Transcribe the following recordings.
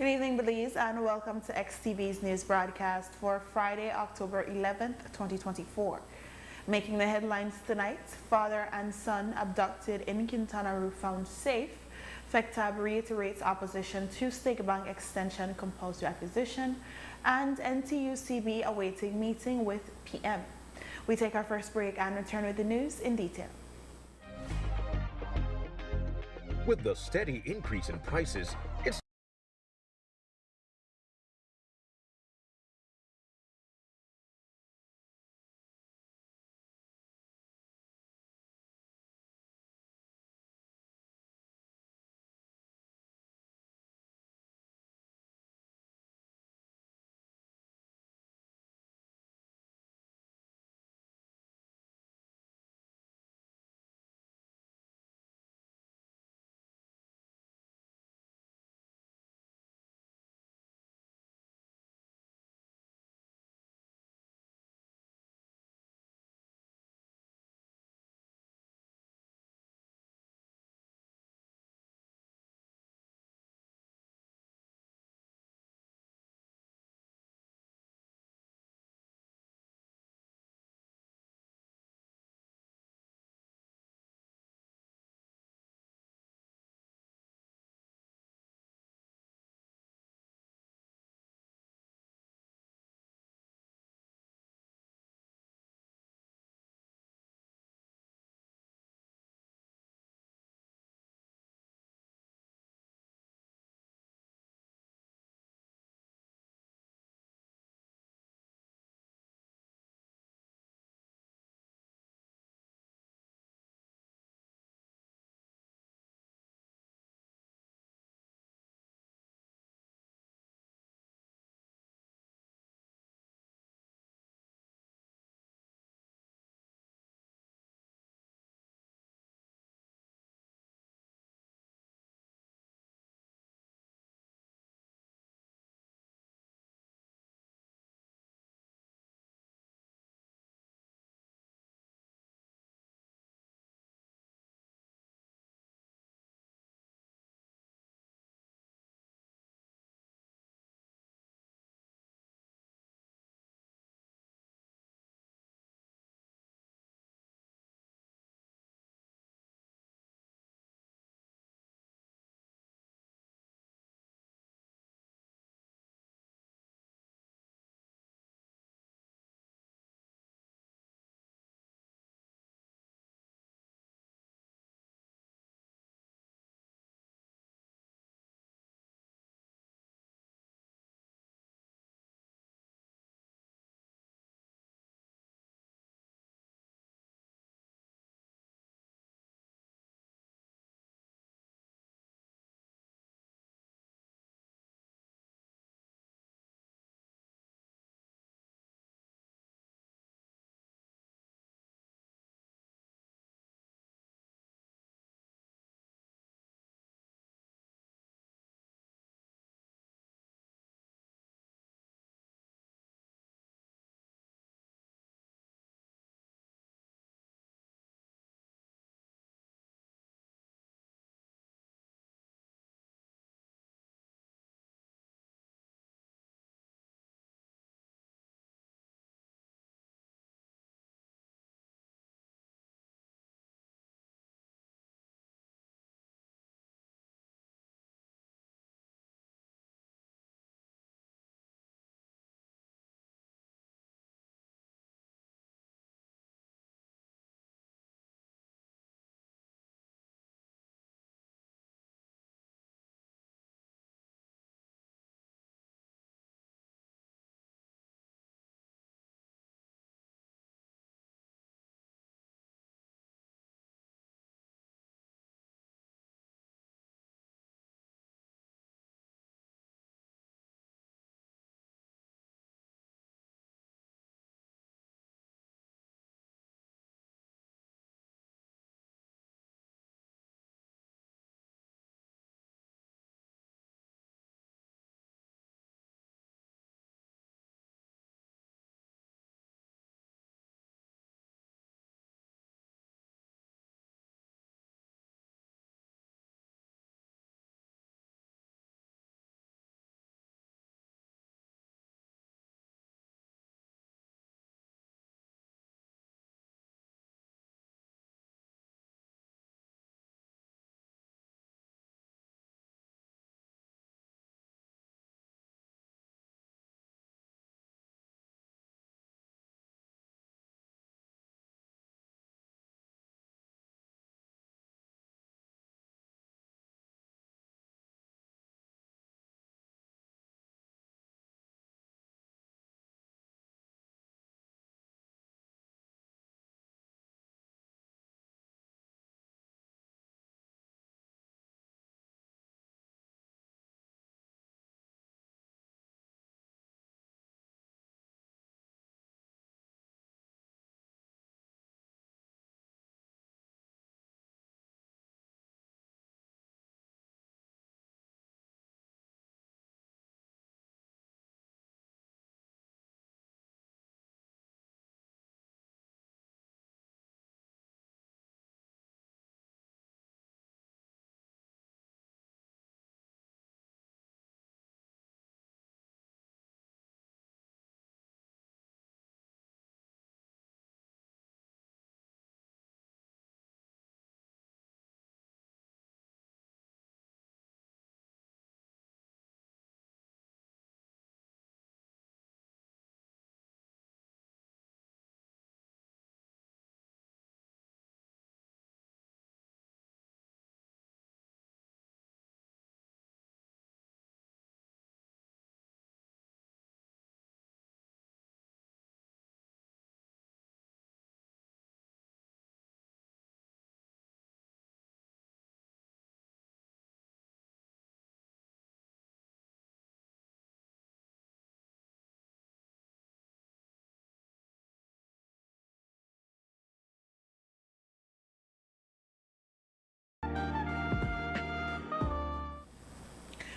Good evening, Belize, and welcome to XTV's news broadcast for Friday, October 11th, 2024. Making the headlines tonight, father and son abducted in Quintana Roo found safe. FECTAB reiterates opposition to State Bank extension compulsory acquisition, and NTUCB awaiting meeting with PM. We take our first break and return with the news in detail. With the steady increase in prices, it's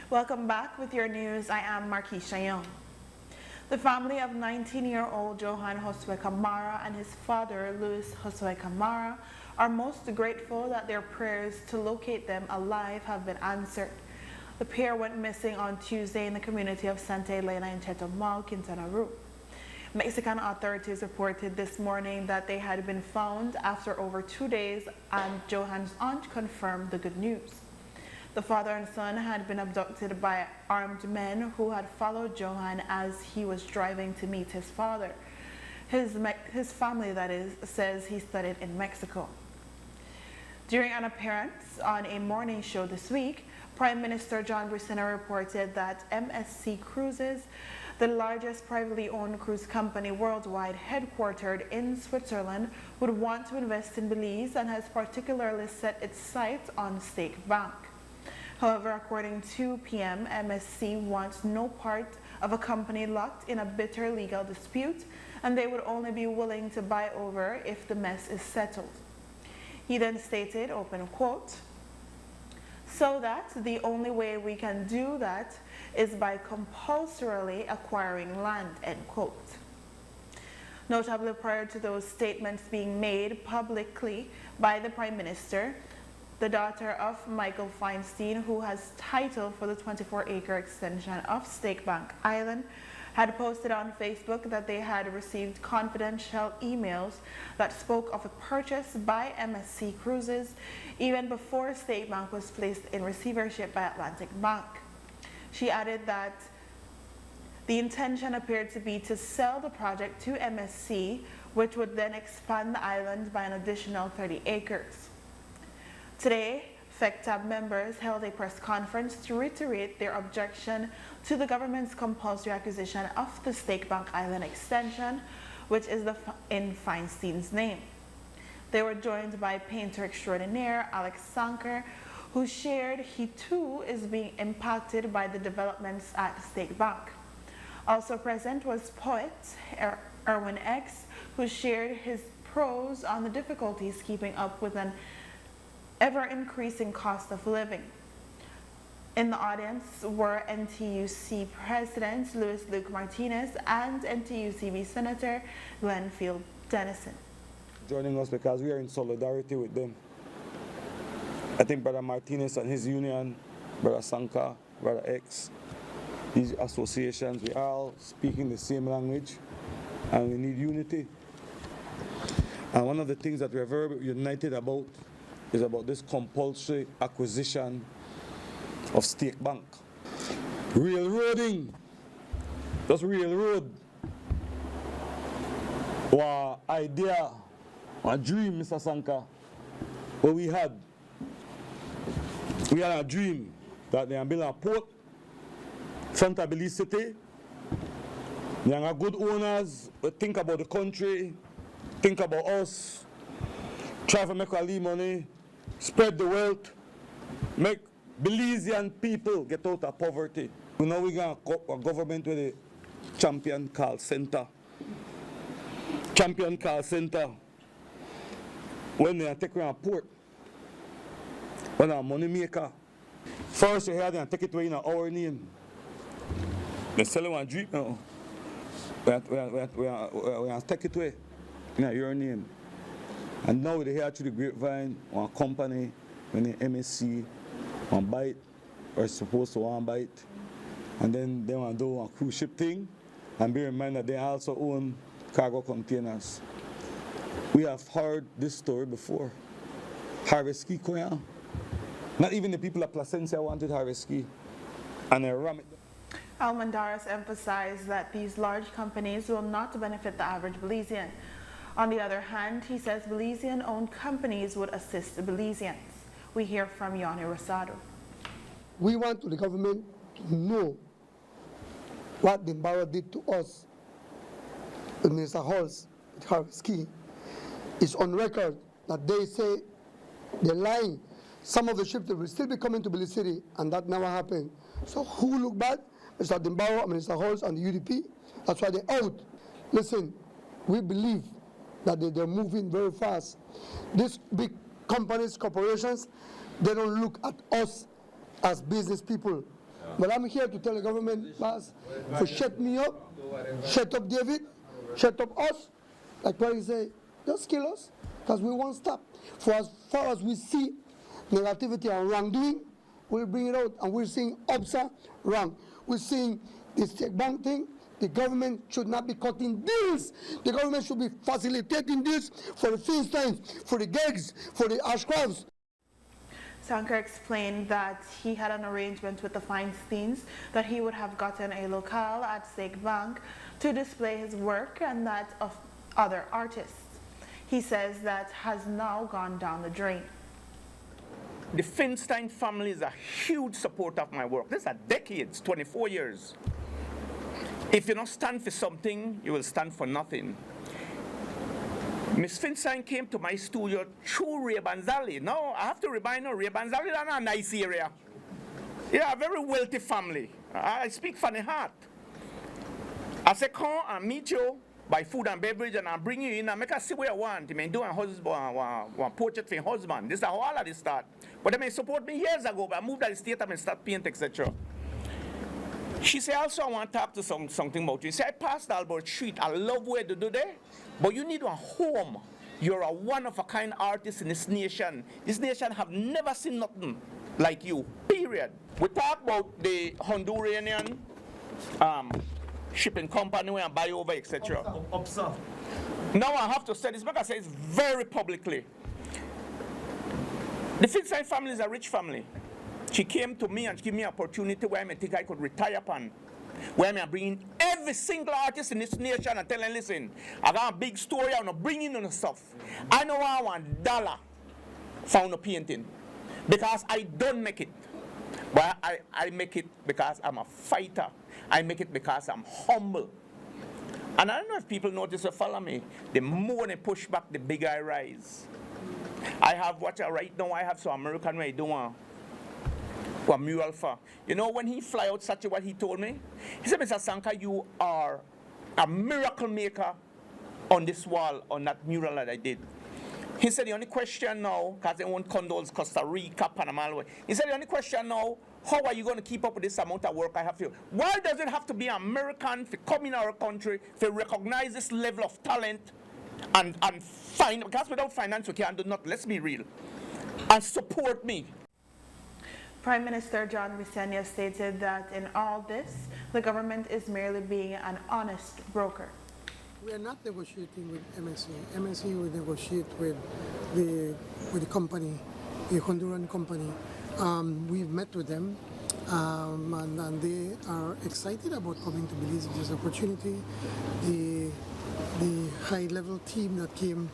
Welcome back with your news. I am MarKeisha Young. The family of 19-year-old Johan Josue Camara and his father, Luis Josue Camara, are most grateful that their prayers to locate them alive have been answered. The pair went missing on Tuesday in the community of Santa Elena in Chetumal, Quintana Roo. Mexican authorities reported this morning that they had been found after over 2 days, and Johan's aunt confirmed the good news. The father and son had been abducted by armed men who had followed Johan as he was driving to meet his father. His family, that is, says he studied in Mexico. During an appearance on a morning show this week, Prime Minister John Bricena reported that MSC Cruises, the largest privately owned cruise company worldwide headquartered in Switzerland, would want to invest in Belize and has particularly set its sights on Stake Bank. However, according to PM, MSC wants no part of a company locked in a bitter legal dispute, and they would only be willing to buy over if the mess is settled. He then stated, open quote, "So that the only way we can do that is by compulsorily acquiring land," end quote. Notably, prior to those statements being made publicly by the Prime Minister, the daughter of Michael Feinstein, who has title for the 24-acre extension of Stake Bank Island, had posted on Facebook that they had received confidential emails that spoke of a purchase by MSC Cruises even before Stake Bank was placed in receivership by Atlantic Bank. She added that the intention appeared to be to sell the project to MSC, which would then expand the island by an additional 30 acres. Today, FECTAB members held a press conference to reiterate their objection to the government's compulsory acquisition of the Stake Bank Island extension, which is in Feinstein's name. They were joined by painter extraordinaire Alex Sanker, who shared he too is being impacted by the developments at Stake Bank. Also present was poet Erwin X, who shared his prose on the difficulties keeping up with an ever-increasing cost of living. In the audience were NTUC President Luis Luke Martinez and NTUCB Senator Glenfield Dennison. Joining us because we are in solidarity with them. I think Brother Martinez and his union, Brother Sanka, Brother X, these associations, we are all speaking the same language and we need unity. And one of the things that we're very united about is about this compulsory acquisition of Stake Bank. Railroading, just railroad, our idea, our dream, Mr. Sanka, what we had a dream that they are building a port, front of Belize City. They are good owners, but think about the country, think about us, try to make a little money, spread the wealth, make Belizean people get out of poverty. You know, we got a government with a champion call center. Champion call center. When they are taking a port, when they are money maker, first you hear them take it away in our name. They sell one drink now. We are take it away in your name. And now they hear through the grapevine, one company, when the MSC, one bite, or supposed to one bite. And then they want to do a cruise ship thing. And bear in mind that they also own cargo containers. We have heard this story before. Harvest ski Koyan. Not even the people of Placencia wanted harvest ski. And they ram it. Almendares emphasized that these large companies will not benefit the average Belizean. On the other hand, he says Belizean-owned companies would assist the Belizeans. We hear from Yanni Rosado. We want the government to know what the Barrow did to us. Minister Halls, Harvey is on record that they say they're lying. Some of the ships will still be coming to Belize City, and that never happened. So who look bad? Mr. Dimbaro, Minister Halls, and the UDP. That's why they're out. Listen, we believe that they're moving very fast. These big companies, corporations, they don't look at us as business people. But I'm here to tell the government, boss, to shut me up, shut up David, shut up us. Like Perry say, just kill us, because we won't stop. For as far as we see negativity and wrongdoing, we'll bring it out, and we're seeing OPSA wrong. We're seeing this state bank thing. The government should not be cutting deals. The government should be facilitating deals for the Philistines, for the gigs, for the Ashcrafts. Sanker explained that he had an arrangement with the Feinsteins that he would have gotten a locale at Stake Bank to display his work and that of other artists. He says that has now gone down the drain. The Feinstein family is a huge supporter of my work. This is decades, 24 years. If you don't stand for something, you will stand for nothing. Miss Feinstein came to my studio through Ray Banzali. Now, I have to remind you, Ray Banzali is a nice area. Yeah, a very wealthy family. I speak from the heart. I say, come and meet you, buy food and beverage, and I'll bring you in and make us see what I want. I mean, do a portrait for your husband. This is how all of this start. But they may support me years ago, but I moved out of the state and start painting, etc. She said, also, I want to talk to something about you. She said, I passed Albert Street. I love where to do there, but you need a home. You're a one-of-a-kind artist in this nation. This nation have never seen nothing like you, period. We talk about the Honduran shipping company where I buy over, etc. Now I have to say this because I say it very publicly. The Feinstein family is a rich family. She came to me and gave me an opportunity where I think I could retire upon. Where I'm bringing every single artist in this nation and telling, listen, I got a big story, I'm not bringing on stuff. I know I want $1 for a painting because I don't make it. But I make it because I'm a fighter. I make it because I'm humble. And I don't know if people notice or follow me. The more they push back, the bigger I rise. I have what right now, I have some American way doing a mural for. You know, when he fly out such a what he told me? He said, Mr. Sanka, you are a miracle maker on this wall, on that mural that I did. He said, the only question now, because they won't condoles Costa Rica, Panama, he said, the only question now, how are you going to keep up with this amount of work I have for you? Why does it have to be American to come in our country to recognize this level of talent and find, because without finance we can't do nothing, let's be real, and support me. Prime Minister John Visenya stated that in all this, the government is merely being an honest broker. We are not negotiating with MSC. MSC will negotiate with the company, the Honduran company. We've met with them, and they are excited about coming to Belize with this opportunity. The high-level team that came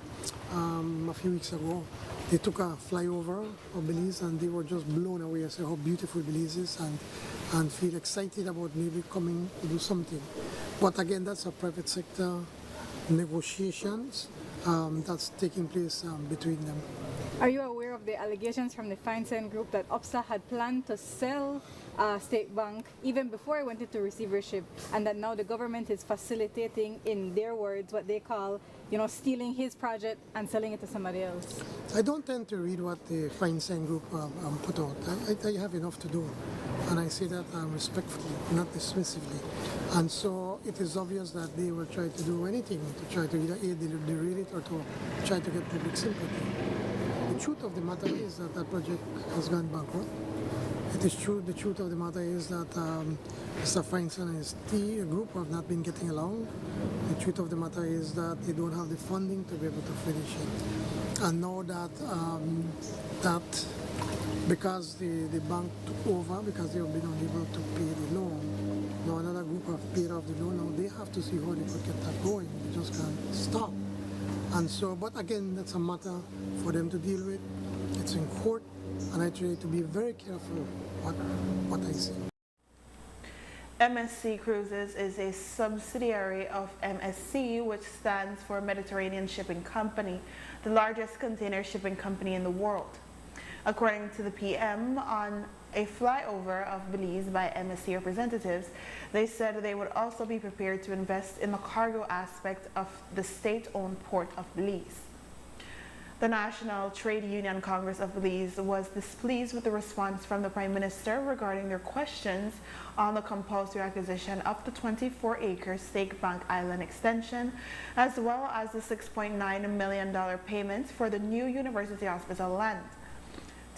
a few weeks ago, they took a flyover of Belize and they were just blown away as to how beautiful Belize is and feel excited about maybe coming to do something. But again, that's a private sector negotiations that's taking place between them. Are you aware of the allegations from the Feinstein group that OPSA had planned to sell State Bank even before it went into receivership, and that now the government is facilitating, in their words, what they call, stealing his project and selling it to somebody else? I don't tend to read what the Feinstein group put out. I have enough to do, and I say that respectfully, not dismissively. And so it is obvious that they will try to do anything to try to either aid the read it or to try to get public sympathy. The truth of the matter is that that project has gone bankrupt. It is true. The truth of the matter is that Mr. Feinstein and his group have not been getting along. The truth of the matter is that they don't have the funding to be able to finish it. And now that because the bank took over, because they have been unable to pay the loan, now another group have paid off the loan. Now they have to see how they could get that going. They just can't stop. And so, but again, that's a matter for them to deal with. It's in court. And I try to be very careful what I say. MSC Cruises is a subsidiary of MSC, which stands for Mediterranean Shipping Company, the largest container shipping company in the world. According to the PM, on a flyover of Belize by MSC representatives, they said they would also be prepared to invest in the cargo aspect of the state-owned port of Belize. The National Trade Union Congress of Belize was displeased with the response from the Prime Minister regarding their questions on the compulsory acquisition of the 24-acre Stake Bank Island extension, as well as the $6.9 million payment for the new University Hospital land.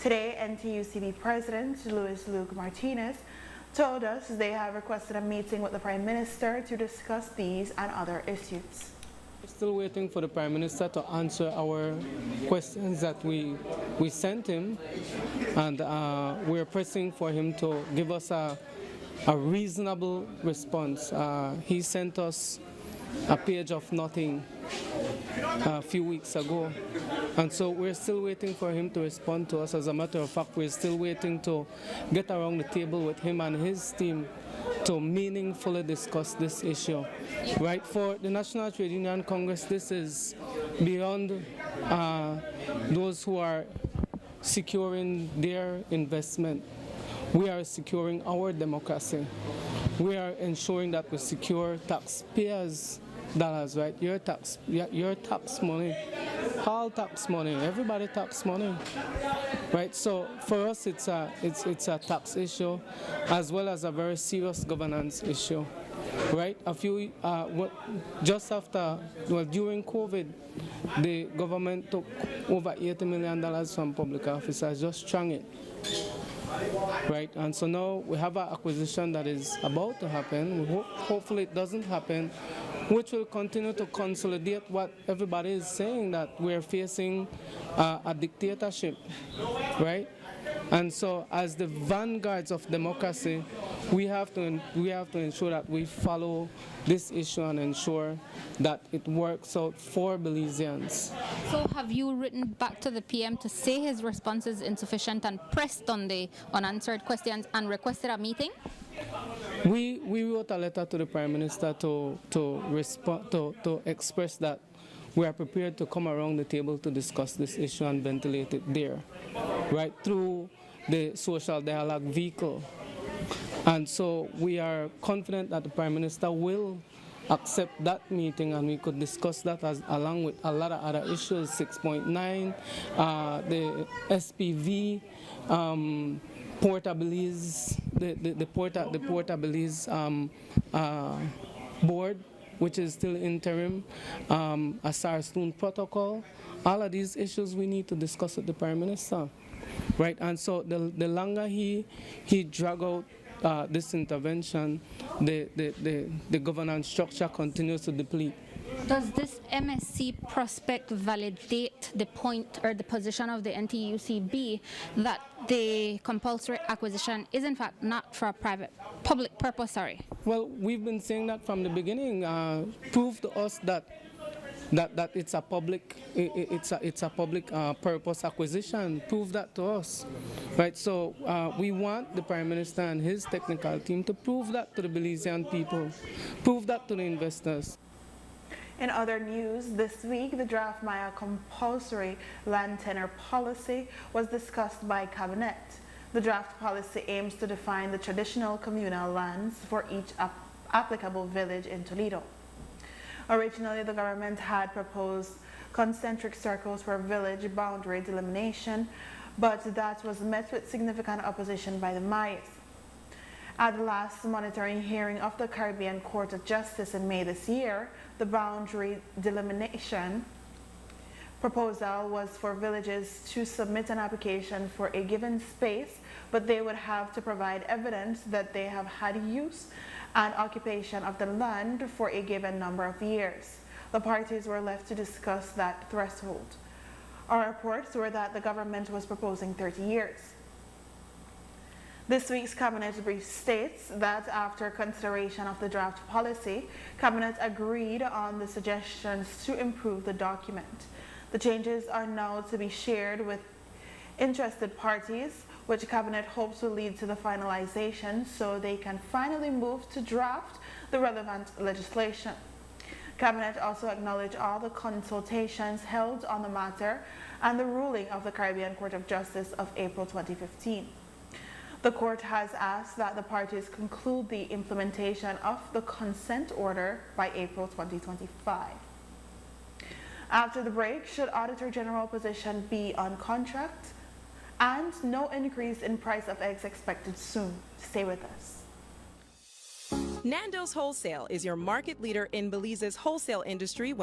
Today, NTUCB President Luke Martinez told us they have requested a meeting with the Prime Minister to discuss these and other issues. We're still waiting for the Prime Minister to answer our questions that we sent him, and we're pressing for him to give us a reasonable response. He sent us a page of nothing a few weeks ago, and so we're still waiting for him to respond to us. As a matter of fact, we're still waiting to get around the table with him and his team to meaningfully discuss this issue. Right, for the National Trade Union Congress, this is beyond those who are securing their investment. We are securing our democracy. We are ensuring that we secure taxpayers' dollars, right? Your tax money, all tax money, everybody tax money, right? So for us, it's a tax issue, as well as a very serious governance issue, right? Just after, during COVID, the government took over $80 million from public officers, just strung it. Right, and so now we have an acquisition that is about to happen. Hopefully it doesn't happen, which will continue to consolidate what everybody is saying, that we're facing a dictatorship, right? And so as the vanguards of democracy, we have to ensure that we follow this issue and ensure that it works out for Belizeans. So have you written back to the PM to say his response is insufficient and pressed on the unanswered questions and requested a meeting? We wrote a letter to the Prime Minister to express that we are prepared to come around the table to discuss this issue and ventilate it there, right, through the social dialogue vehicle. And so we are confident that the Prime Minister will accept that meeting, and we could discuss that along with a lot of other issues, 6.9, the SPV, Porta Belize, the Porta Belize board, which is still interim, a Sarstoon protocol. All of these issues we need to discuss with the Prime Minister, right? And so the longer he drag out this intervention, the governance structure continues to deplete. Does this MSC prospect validate the point or the position of the NTUCB that the compulsory acquisition is in fact not for a public purpose? Well, we've been saying that from the beginning. Prove to us that it's a public purpose acquisition. Prove that to us, right? So we want the Prime Minister and his technical team to prove that to the Belizean people, prove that to the investors. In other news, this week, the draft Maya compulsory land tenure policy was discussed by Cabinet. The draft policy aims to define the traditional communal lands for each applicable village in Toledo. Originally, the government had proposed concentric circles for village boundary delimitation, but that was met with significant opposition by the Mayas. At the last monitoring hearing of the Caribbean Court of Justice in May this year, the boundary delimitation proposal was for villages to submit an application for a given space, but they would have to provide evidence that they have had use and occupation of the land for a given number of years. The parties were left to discuss that threshold. Our reports were that the government was proposing 30 years. This week's Cabinet brief states that after consideration of the draft policy, Cabinet agreed on the suggestions to improve the document. The changes are now to be shared with interested parties, which Cabinet hopes will lead to the finalization so they can finally move to draft the relevant legislation. Cabinet also acknowledged all the consultations held on the matter and the ruling of the Caribbean Court of Justice of April 2015. The court has asked that the parties conclude the implementation of the consent order by April 2025. After the break, should Auditor General position be on contract? And no increase in price of eggs expected soon. Stay with us. Nando's Wholesale is your market leader in Belize's wholesale industry.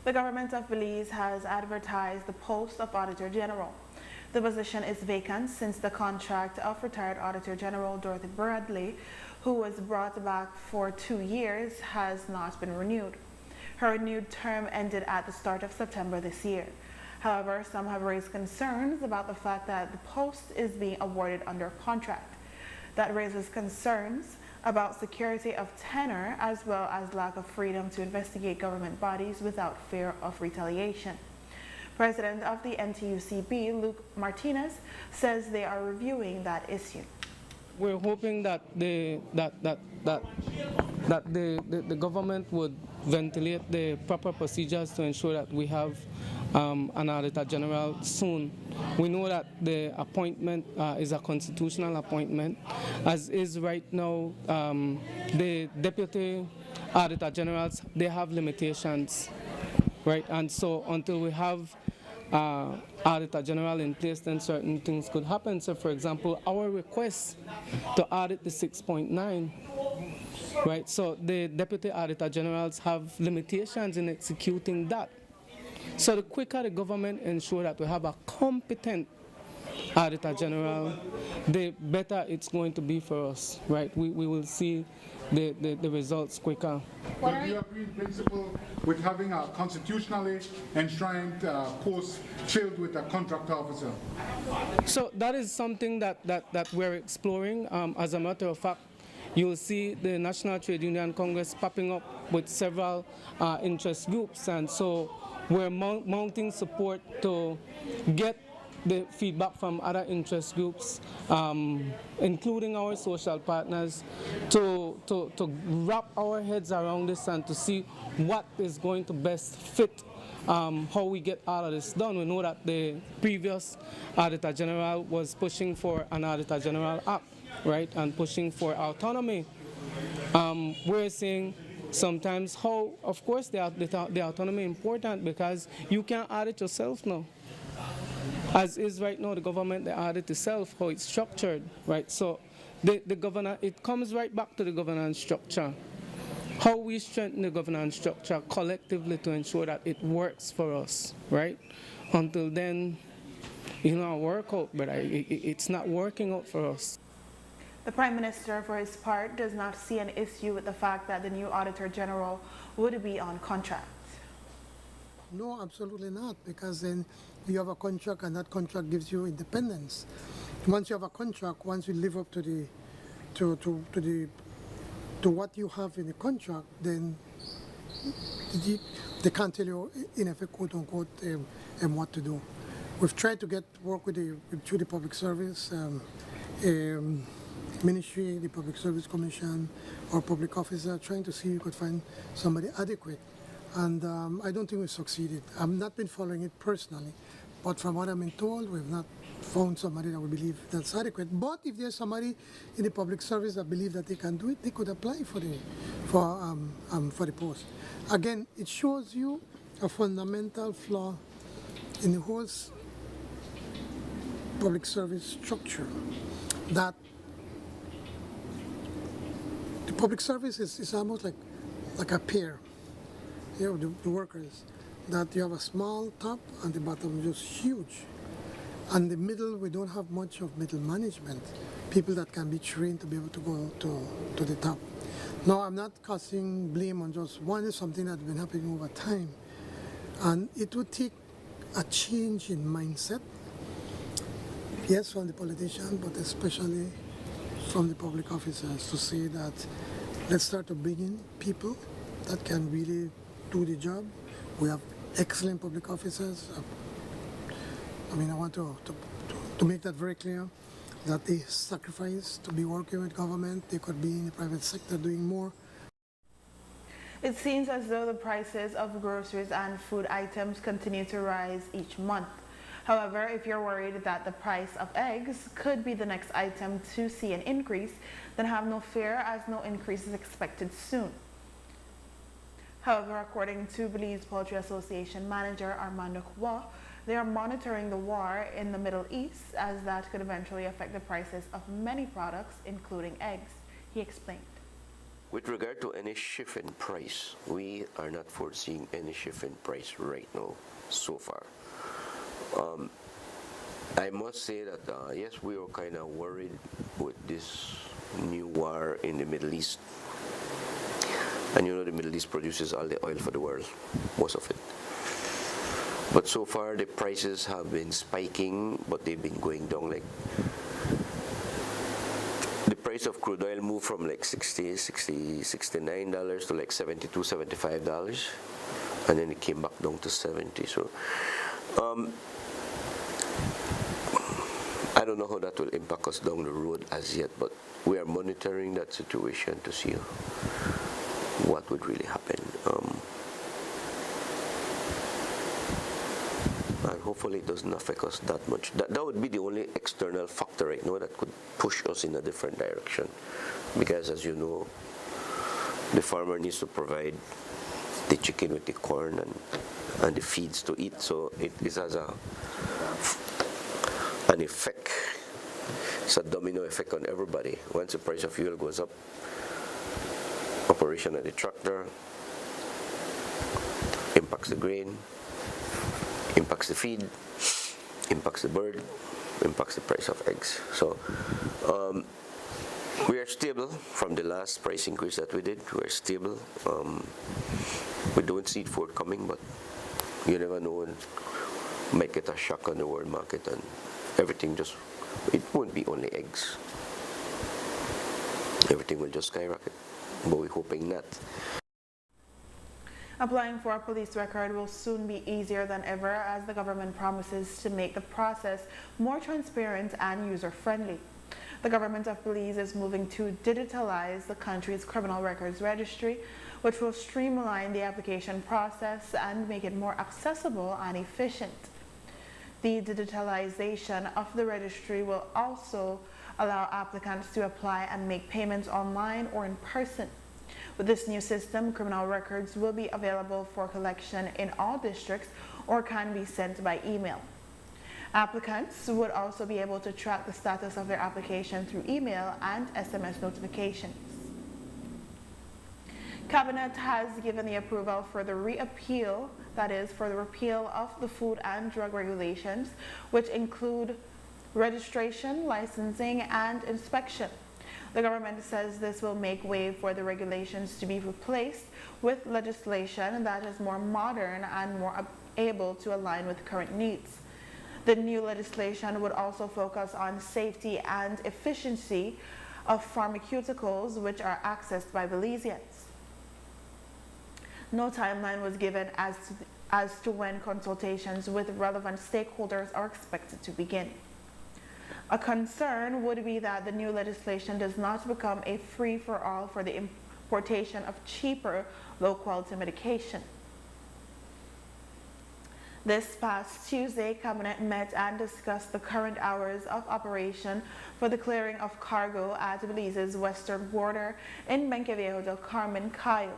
The government of Belize has advertised the post of Auditor General. The position is vacant since the contract of retired Auditor General Dorothy Bradley, who was brought back for 2 years, has not been renewed. Her renewed term ended at the start of September this year. However, some have raised concerns about the fact that the post is being awarded under contract. That raises concerns about security of tenure as well as lack of freedom to investigate government bodies without fear of retaliation. President of the NTUCB, Luke Martinez, says they are reviewing that issue. We're hoping that the government would ventilate the proper procedures to ensure that we have an Auditor General soon. We know that the appointment is a constitutional appointment. As is right now, the Deputy Auditor Generals, they have limitations, right? And so until we have Auditor General in place, then certain things could happen. So for example, our request to audit the 6.9, right? So the Deputy Auditor Generals have limitations in executing that. So the quicker the government ensure that we have a competent Auditor General, the better it's going to be for us, right? We will see the results quicker. But do you agree in principle with having a constitutionally enshrined post filled with a contract officer? So that is something that we're exploring. As a matter of fact, you'll see the National Trade Union Congress popping up with several interest groups, and so we're mounting support to get the feedback from other interest groups, including our social partners, to wrap our heads around this and to see what is going to best fit how we get all of this done. We know that the previous Auditor General was pushing for an Auditor General Act, right, and pushing for autonomy. We're saying sometimes how, of course, the autonomy is important because you can't audit yourself now. As is right now, the government, the audit itself, how it's structured, right? So the governor, it comes right back to the governance structure. How we strengthen the governance structure collectively to ensure that it works for us, right? Until then, it will not work out, but it's not working out for us. The Prime Minister, for his part, does not see an issue with the fact that the new Auditor General would be on contract. No, absolutely not, because then you have a contract and that contract gives you independence. Once you have a contract, once you live up to what you have in the contract, then they can't tell you, in effect, quote unquote, what to do. We've tried to work with the Public Service Ministry, the Public Service Commission, or public officer, trying to see if we could find somebody adequate. And I don't think we've succeeded. I've not been following it personally, but from what I've been told, we've not found somebody that we believe that's adequate. But if there's somebody in the public service that believe that they can do it, they could apply for the post. Again, it shows you a fundamental flaw in the whole public service structure, that the public service is almost like a pear. You know, the workers, that you have a small top and the bottom just huge. And the middle, we don't have much of middle management, people that can be trained to be able to go to the top. Now, I'm not casting blame on just one. It's something that's been happening over time. And it would take a change in mindset, yes, from the politician, but especially from the public officers, to say that let's start to bring in people that can really do the job. We have excellent public officers. I mean, I want to make that very clear, that they sacrifice to be working with government. They could be in the private sector doing more. It seems as though the prices of groceries and food items continue to rise each month. However, if you're worried that the price of eggs could be the next item to see an increase, then have no fear, as no increase is expected soon. However, according to Belize Poultry Association manager Armando Kwa, they are monitoring the war in the Middle East, as that could eventually affect the prices of many products, including eggs. He explained. With regard to any shift in price, we are not foreseeing any shift in price right now, so far. I must say that, yes, we were kind of worried with this new war in the Middle East. And you know the Middle East produces all the oil for the world, most of it. But so far the prices have been spiking, but they've been going down. Like the price of crude oil moved from like $69 to like $72, $75, and then it came back down to 70. So I don't know how that will impact us down the road as yet, but we are monitoring that situation to see what would really happen. And hopefully it doesn't affect us that much. That would be the only external factor right now that could push us in a different direction. Because as you know, the farmer needs to provide the chicken with the corn and the feeds to eat. So this has an effect. It's a domino effect on everybody. Once the price of fuel goes up, operation of the tractor impacts the grain, impacts the feed, impacts the bird, impacts the price of eggs. So we are stable from the last price increase that we did. We are stable. We don't see it forthcoming, but you never know, and might get a shock on the world market and everything just, it won't be only eggs. Everything will just skyrocket, but we're hoping not. Applying for a police record will soon be easier than ever as the government promises to make the process more transparent and user-friendly. The government of Belize is moving to digitalize the country's criminal records registry, which will streamline the application process and make it more accessible and efficient. The digitalization of the registry will also allow applicants to apply and make payments online or in person. With this new system, criminal records will be available for collection in all districts or can be sent by email. Applicants would also be able to track the status of their application through email and SMS notifications. Cabinet has given the approval for the repeal, that is, for the repeal of the food and drug regulations, which include registration, licensing, and inspection. The government says this will make way for the regulations to be replaced with legislation that is more modern and more able to align with current needs. The new legislation would also focus on safety and efficiency of pharmaceuticals which are accessed by Belizeans. No timeline was given as to when consultations with relevant stakeholders are expected to begin. A concern would be that the new legislation does not become a free-for-all for the importation of cheaper, low-quality medication. This past Tuesday, Cabinet met and discussed the current hours of operation for the clearing of cargo at Belize's western border in Benqueviejo del Carmen, Cayo.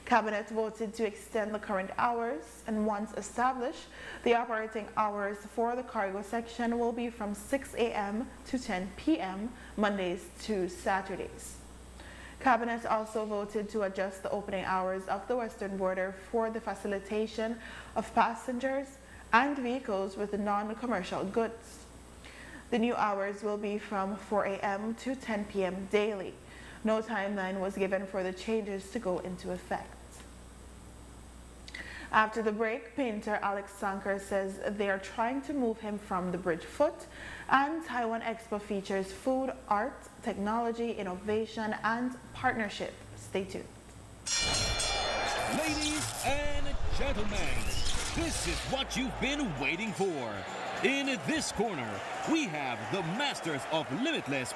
Cabinet voted to extend the current hours, and once established, the operating hours for the cargo section will be from 6 a.m. to 10 p.m. Mondays to Saturdays. Cabinet also voted to adjust the opening hours of the western border for the facilitation of passengers and vehicles with non-commercial goods. The new hours will be from 4 a.m. to 10 p.m. daily. No timeline was given for the changes to go into effect. After the break, painter Alex Sanker says they are trying to move him from the bridge foot, and Taiwan Expo features food, art, technology, innovation, and partnership. Stay tuned. Ladies and gentlemen, this is what you've been waiting for. In this corner, we have the masters of limitless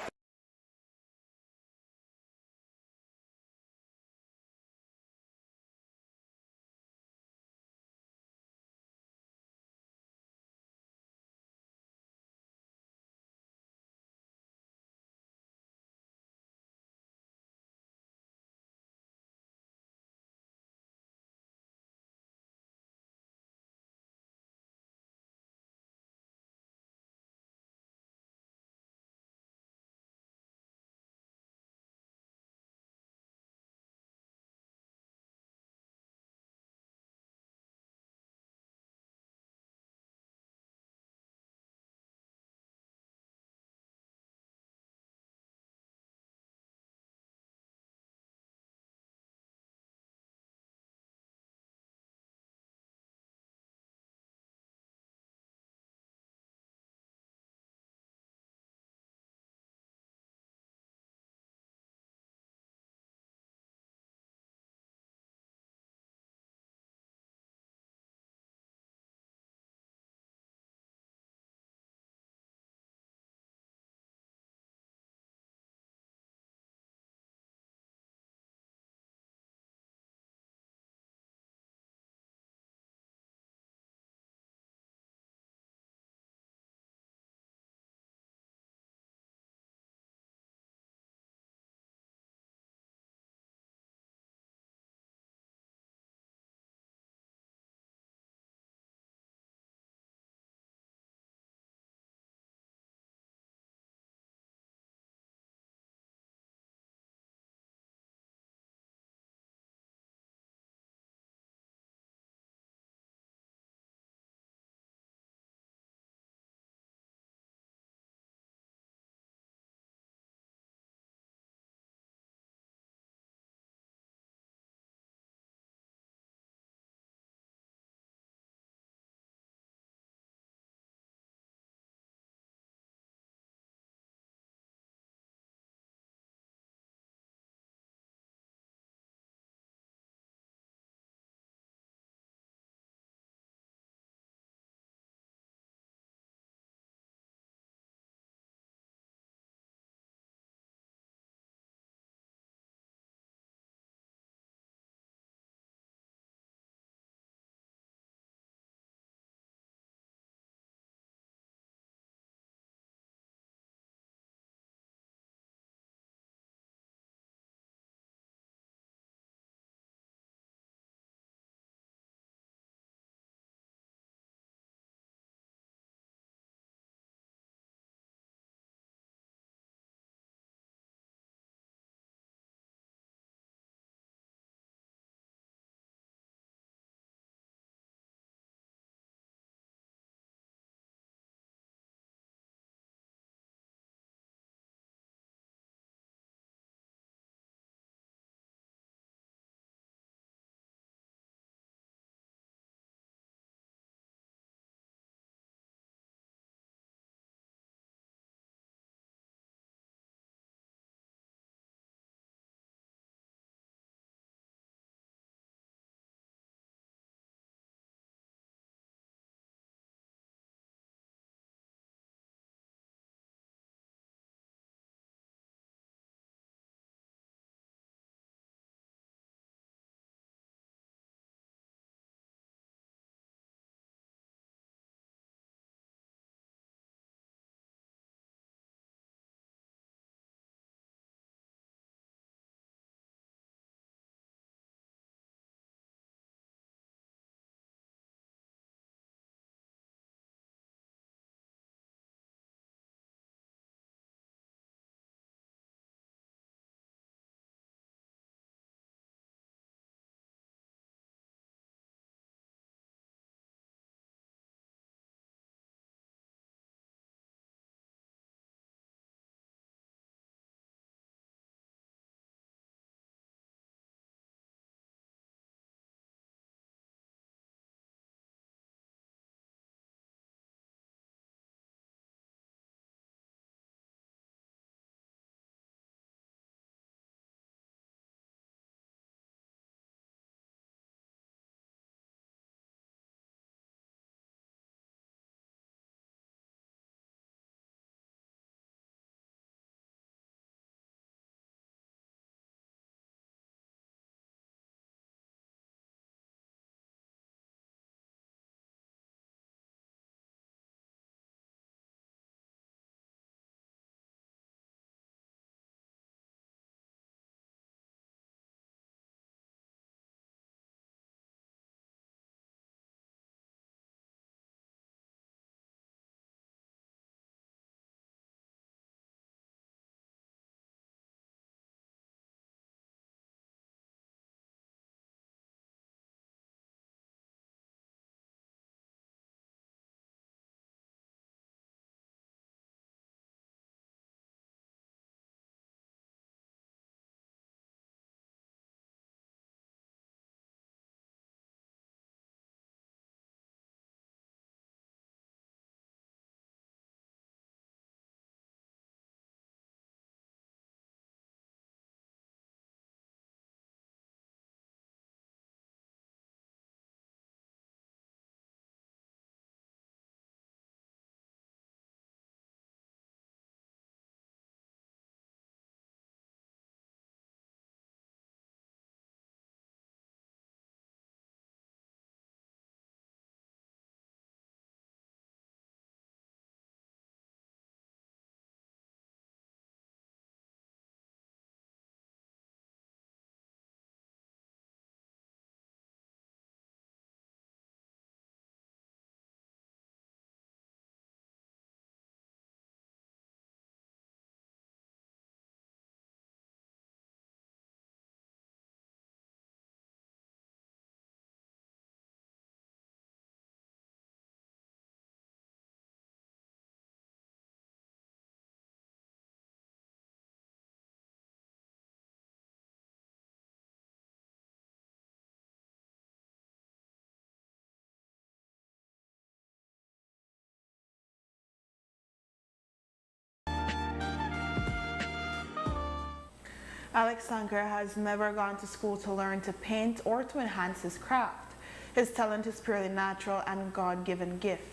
Alex Sanker has never gone to school to learn to paint or to enhance his craft. His talent is purely natural and God-given gift.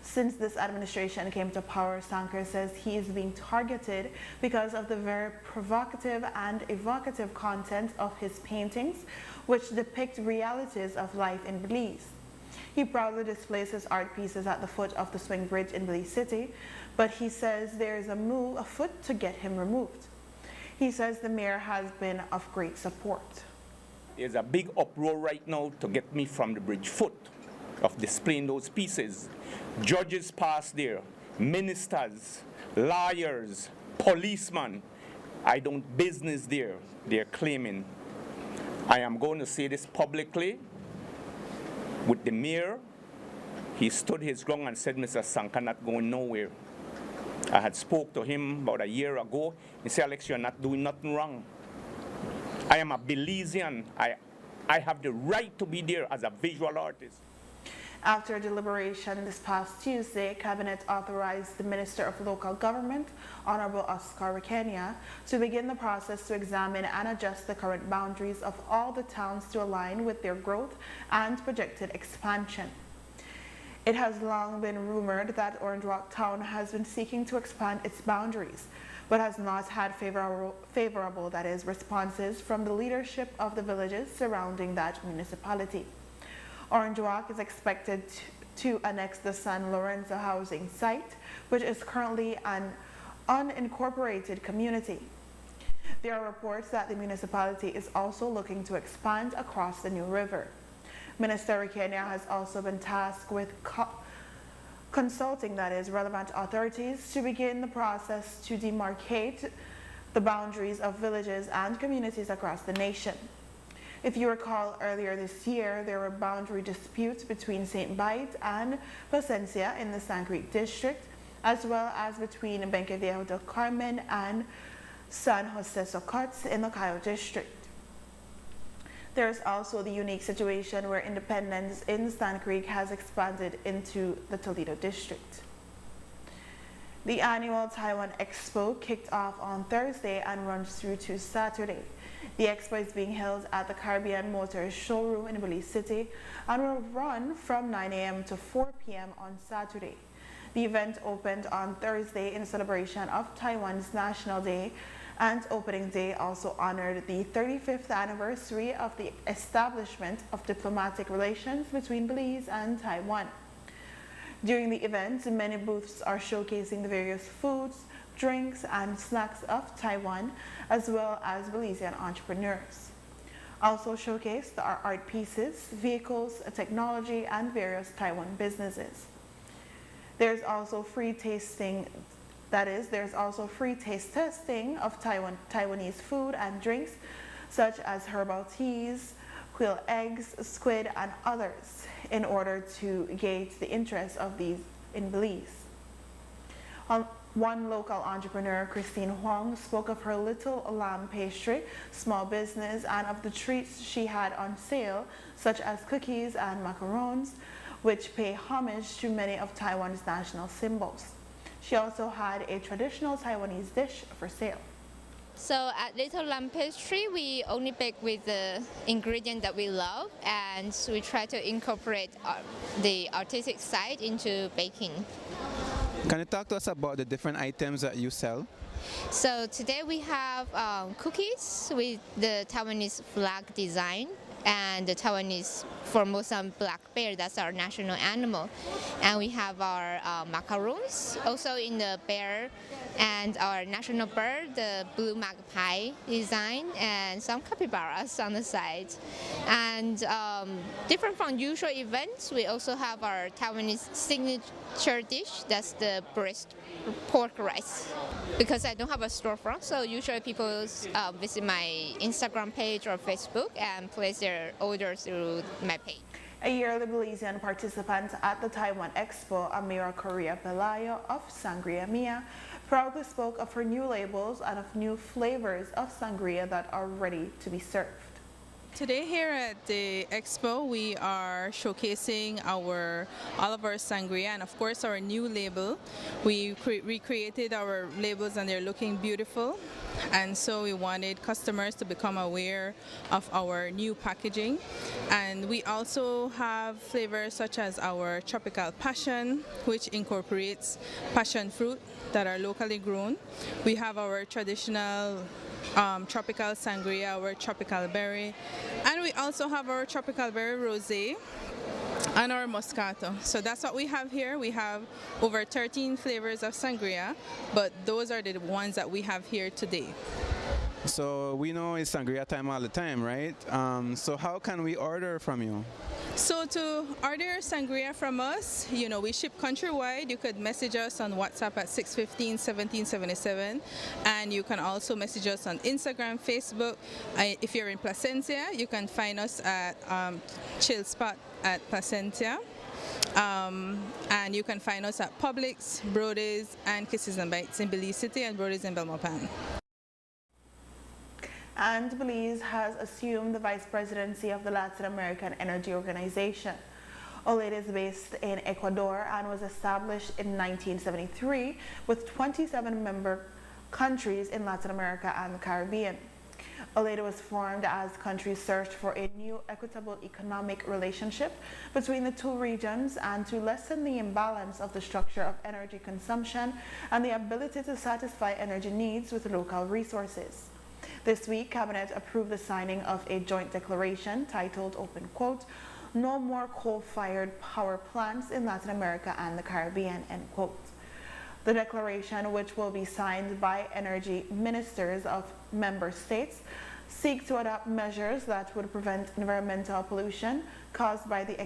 Since this administration came to power, Sanker says he is being targeted because of the very provocative and evocative content of his paintings, which depict realities of life in Belize. He proudly displays his art pieces at the foot of the swing bridge in Belize City, but he says there is a move afoot to get him removed. He says the mayor has been of great support. There's a big uproar right now to get me from the bridge foot of displaying those pieces. Judges pass there, ministers, lawyers, policemen. I don't business there, they're claiming. I am going to say this publicly with the mayor. He stood his ground and said, Mr. Sanker not going nowhere. I had spoke to him about a year ago. He said, Alex, you're not doing nothing wrong. I am a Belizean. I have the right to be there as a visual artist. After deliberation this past Tuesday, Cabinet authorized the Minister of Local Government, Honorable Oscar Rekenia, to begin the process to examine and adjust the current boundaries of all the towns to align with their growth and projected expansion. It has long been rumored that Orange Rock Town has been seeking to expand its boundaries, but has not had favorable responses from the leadership of the villages surrounding that municipality. Orange Rock is expected to annex the San Lorenzo housing site, which is currently an unincorporated community. There are reports that the municipality is also looking to expand across the New River. Minister Rekenia has also been tasked with consulting relevant authorities to begin the process to demarcate the boundaries of villages and communities across the nation. If you recall, earlier this year, there were boundary disputes between St. Bite and Placencia in the Sand Creek district, as well as between Benque Viejo del Carmen and San Jose Socots in the Cayo district. There is also the unique situation where independence in Sand Creek has expanded into the Toledo district. The annual Taiwan Expo kicked off on Thursday and runs through to Saturday. The expo is being held at the Caribbean Motors showroom in Belize City and will run from 9 a.m. to 4 p.m. on Saturday. The event opened on Thursday in celebration of Taiwan's National Day, and opening day also honored the 35th anniversary of the establishment of diplomatic relations between Belize and Taiwan. During the event, many booths are showcasing the various foods, drinks, and snacks of Taiwan, as well as Belizean entrepreneurs. Also showcased are art pieces, vehicles, technology, and various Taiwan businesses. There's also free tasting testing of Taiwanese food and drinks, such as herbal teas, quail eggs, squid, and others, in order to gauge the interest of these in Belize. One local entrepreneur, Christine Huang, spoke of her little lamb pastry, small business, and of the treats she had on sale, such as cookies and macarons, which pay homage to many of Taiwan's national symbols. She also had a traditional Taiwanese dish for sale. So at Little Lamb Pastry, we only bake with the ingredient that we love, and we try to incorporate the artistic side into baking. Can you talk to us about the different items that you sell? So today we have cookies with the Taiwanese flag design and the Taiwanese Formosan black bear, that's our national animal. And we have our macarons, also in the bear, and our national bird, the blue magpie design, and some capybaras on the side. And different from usual events, we also have our Taiwanese signature dish, that's the braised pork rice. Because I don't have a storefront, so usually people visit my Instagram page or Facebook and place their orders through my page. A yearly Belizean participant at the Taiwan Expo, Amira Correa Pelayo of Sangria Mia, proudly spoke of her new labels and of new flavors of sangria that are ready to be served. Today here at the expo, we are showcasing all of our sangria and of course our new label. We recreated our labels and they're looking beautiful, and so we wanted customers to become aware of our new packaging. And we also have flavors such as our tropical passion, which incorporates passion fruit that are locally grown. We have our traditional tropical sangria, our tropical berry, and we also have our tropical berry rosé and our moscato. So that's what we have here. We have over 13 flavors of sangria, but those are the ones that we have here today. So we know it's sangria time all the time, right? So how can we order from you? So to order sangria from us, we ship countrywide. You could message us on WhatsApp at 615-1777, and you can also message us on Instagram, Facebook. If you're in Placentia, you can find us at Chill Spot at Placentia. And you can find us at Publix, Brody's, and Kisses and Bites in Belize City, and Brody's in Belmopan. And Belize has assumed the vice presidency of the Latin American Energy Organization. OLED is based in Ecuador and was established in 1973 with 27 member countries in Latin America and the Caribbean. OLED was formed as countries searched for a new equitable economic relationship between the two regions and to lessen the imbalance of the structure of energy consumption and the ability to satisfy energy needs with local resources. This week, Cabinet approved the signing of a joint declaration titled, open quote, "No more coal-fired power plants in Latin America and the Caribbean," end quote. The declaration, which will be signed by energy ministers of member states, seeks to adopt measures that would prevent environmental pollution caused by the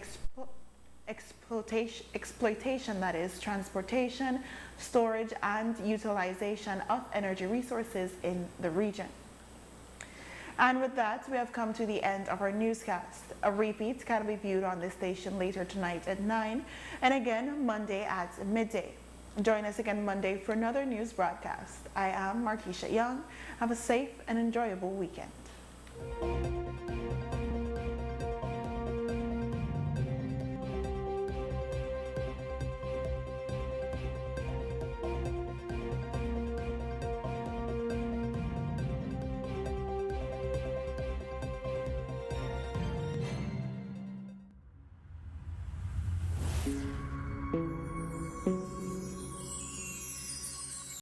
exploitation, that is, transportation, storage, and utilization of energy resources in the region. And with that, we have come to the end of our newscast. A repeat can be viewed on this station later tonight at 9 and again Monday at midday. Join us again Monday for another news broadcast. I am MarKeisha Young. Have a safe and enjoyable weekend.